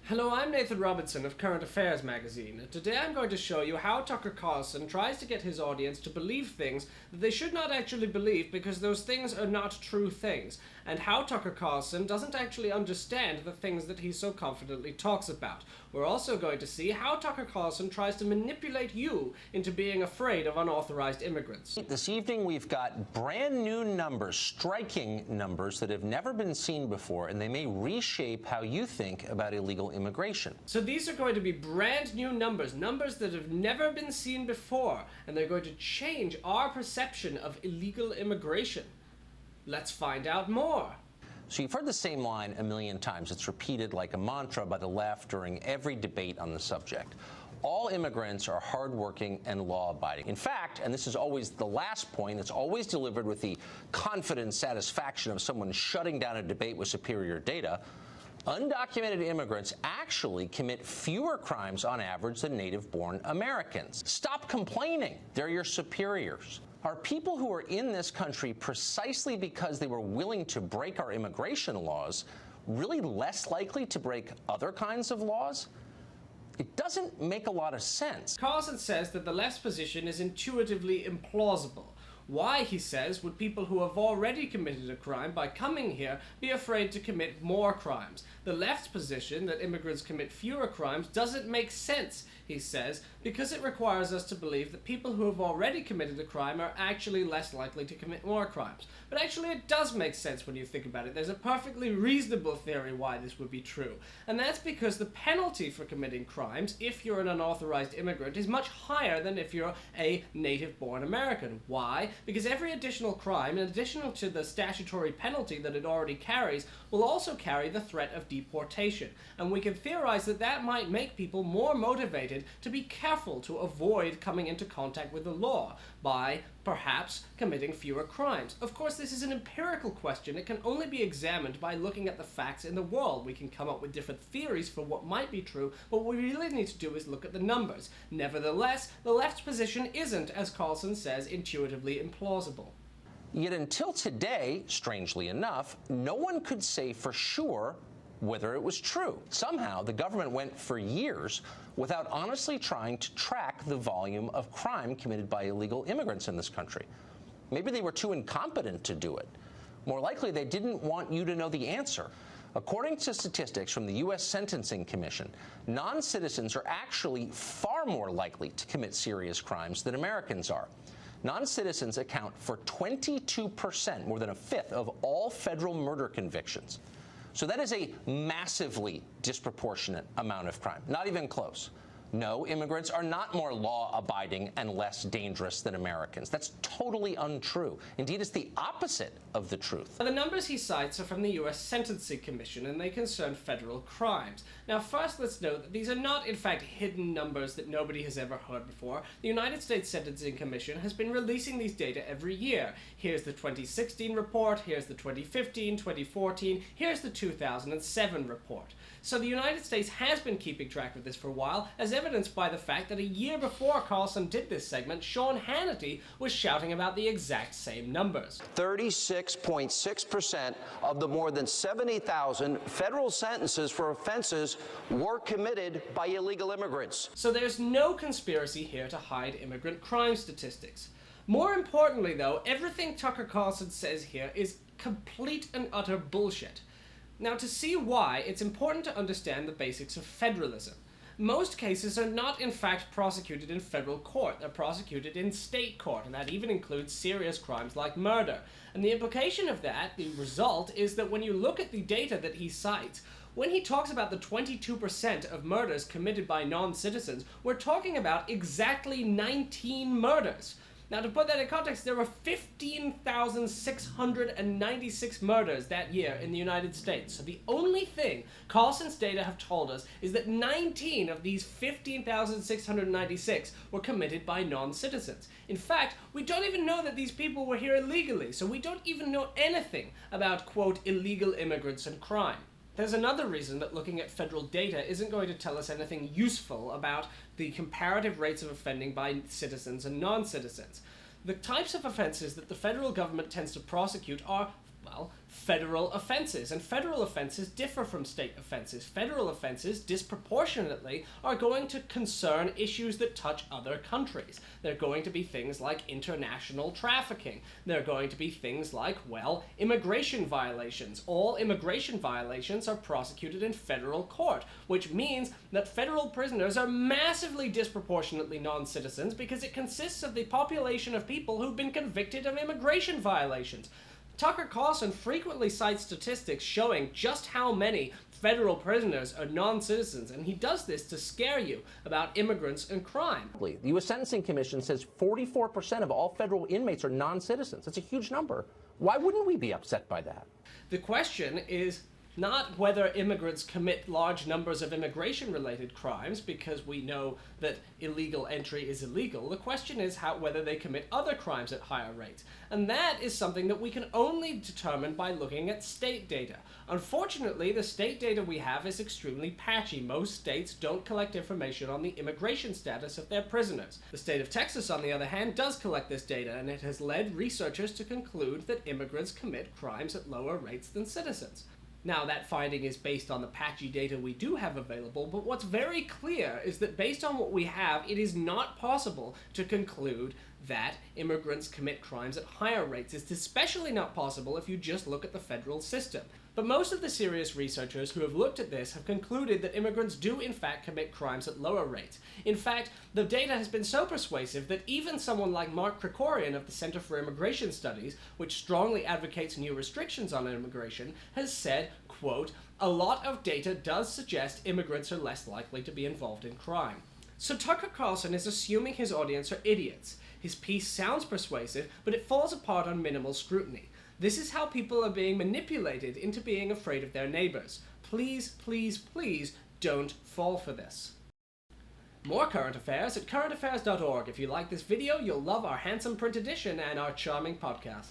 Hello, I'm Nathan Robinson of Current Affairs magazine. Today I'm going to show you how Tucker Carlson tries to get his audience to believe things that they should not actually believe because those things are not true things, and how Tucker Carlson doesn't actually understand the things that he so confidently talks about. We're also going to see how Tucker Carlson tries to manipulate you into being afraid of unauthorized immigrants. This evening we've got brand new numbers, striking numbers that have never been seen before, and they may reshape how you think about illegal immigration. So these are going to be brand new numbers, numbers that have never been seen before, and they're going to change our perception of illegal immigration. Let's find out more. So you've heard the same line a million times. It's repeated like a mantra by the left during every debate on the subject. All immigrants are hardworking and law-abiding. In fact, and this is always the last point, it's always delivered with the confident satisfaction of someone shutting down a debate with superior data, undocumented immigrants actually commit fewer crimes on average than native-born Americans. Stop complaining. They're your superiors. Are people who are in this country precisely because they were willing to break our immigration laws really less likely to break other kinds of laws? It doesn't make a lot of sense. Carlson says that the left's position is intuitively implausible. Why, he says, would people who have already committed a crime by coming here be afraid to commit more crimes? The left's position that immigrants commit fewer crimes doesn't make sense, he says, because it requires us to believe that people who have already committed a crime are actually less likely to commit more crimes. But actually it does make sense when you think about it. There's a perfectly reasonable theory why this would be true. And that's because the penalty for committing crimes, if you're an unauthorized immigrant, is much higher than if you're a native-born American. Why? Because every additional crime, in addition to the statutory penalty that it already carries, will also carry the threat of deportation. And we can theorize that that might make people more motivated to be careful to avoid coming into contact with the law by perhaps committing fewer crimes. Of course, this is an empirical question. It can only be examined by looking at the facts in the world. We can come up with different theories for what might be true, but what we really need to do is look at the numbers. Nevertheless, the left's position isn't, as Carlson says, intuitively implausible. Yet until today, strangely enough, no one could say for sure whether it was true. Somehow, the government went for years without honestly trying to track the volume of crime committed by illegal immigrants in this country. Maybe they were too incompetent to do it. More likely, they didn't want you to know the answer. According to statistics from the U.S. Sentencing Commission, non-citizens are actually far more likely to commit serious crimes than Americans are. Non-citizens account for 22%, more than a fifth, of all federal murder convictions. So that is a massively disproportionate amount of crime, not even close. No, immigrants are not more law-abiding and less dangerous than Americans. That's totally untrue. Indeed, it's the opposite of the truth. The numbers he cites are from the U.S. Sentencing Commission, and they concern federal crimes. Now, first, let's note that these are not, in fact, hidden numbers that nobody has ever heard before. The United States Sentencing Commission has been releasing these data every year. Here's the 2016 report, here's the 2015, 2014, here's the 2007 report. So the United States has been keeping track of this for a while, as evidenced by the fact that a year before Carlson did this segment, Sean Hannity was shouting about the exact same numbers. 36.6% of the more than 70,000 federal sentences for offenses were committed by illegal immigrants. So there's no conspiracy here to hide immigrant crime statistics. More importantly, though, everything Tucker Carlson says here is complete and utter bullshit. Now, to see why, it's important to understand the basics of federalism. Most cases are not, in fact, prosecuted in federal court. They're prosecuted in state court, and that even includes serious crimes like murder. And the implication of that, the result, is that when you look at the data that he cites, when he talks about the 22% of murders committed by non-citizens, we're talking about exactly 19 murders. Now, to put that in context, there were 15,696 murders that year in the United States. So the only thing Carlson's data have told us is that 19 of these 15,696 were committed by non-citizens. In fact, we don't even know that these people were here illegally, so we don't even know anything about, quote, illegal immigrants and crime. There's another reason that looking at federal data isn't going to tell us anything useful about the comparative rates of offending by citizens and non-citizens. The types of offenses that the federal government tends to prosecute are Well, federal offenses. And federal offenses differ from state offenses. Federal offenses disproportionately are going to concern issues that touch other countries. They're going to be things like international trafficking. They're going to be things like, well, immigration violations. All immigration violations are prosecuted in federal court, which means that federal prisoners are massively disproportionately non-citizens because it consists of the population of people who've been convicted of immigration violations. Tucker Carlson frequently cites statistics showing just how many federal prisoners are non-citizens, and he does this to scare you about immigrants and crime. The U.S. Sentencing Commission says 44% of all federal inmates are non-citizens. That's a huge number. Why wouldn't we be upset by that? The question is not whether immigrants commit large numbers of immigration-related crimes, because we know that illegal entry is illegal. The question is whether they commit other crimes at higher rates. And that is something that we can only determine by looking at state data. Unfortunately, the state data we have is extremely patchy. Most states don't collect information on the immigration status of their prisoners. The state of Texas, on the other hand, does collect this data, and it has led researchers to conclude that immigrants commit crimes at lower rates than citizens. Now, that finding is based on the patchy data we do have available, but what's very clear is that based on what we have, it is not possible to conclude that immigrants commit crimes at higher rates. It's especially not possible if you just look at the federal system. But most of the serious researchers who have looked at this have concluded that immigrants do in fact commit crimes at lower rates. In fact, the data has been so persuasive that even someone like Mark Krikorian of the Center for Immigration Studies, which strongly advocates new restrictions on immigration, has said, quote, "A lot of data does suggest immigrants are less likely to be involved in crime." So Tucker Carlson is assuming his audience are idiots. His piece sounds persuasive, but it falls apart on minimal scrutiny. This is how people are being manipulated into being afraid of their neighbors. Please, please, please don't fall for this. More current affairs at currentaffairs.org. If you like this video, you'll love our handsome print edition and our charming podcast.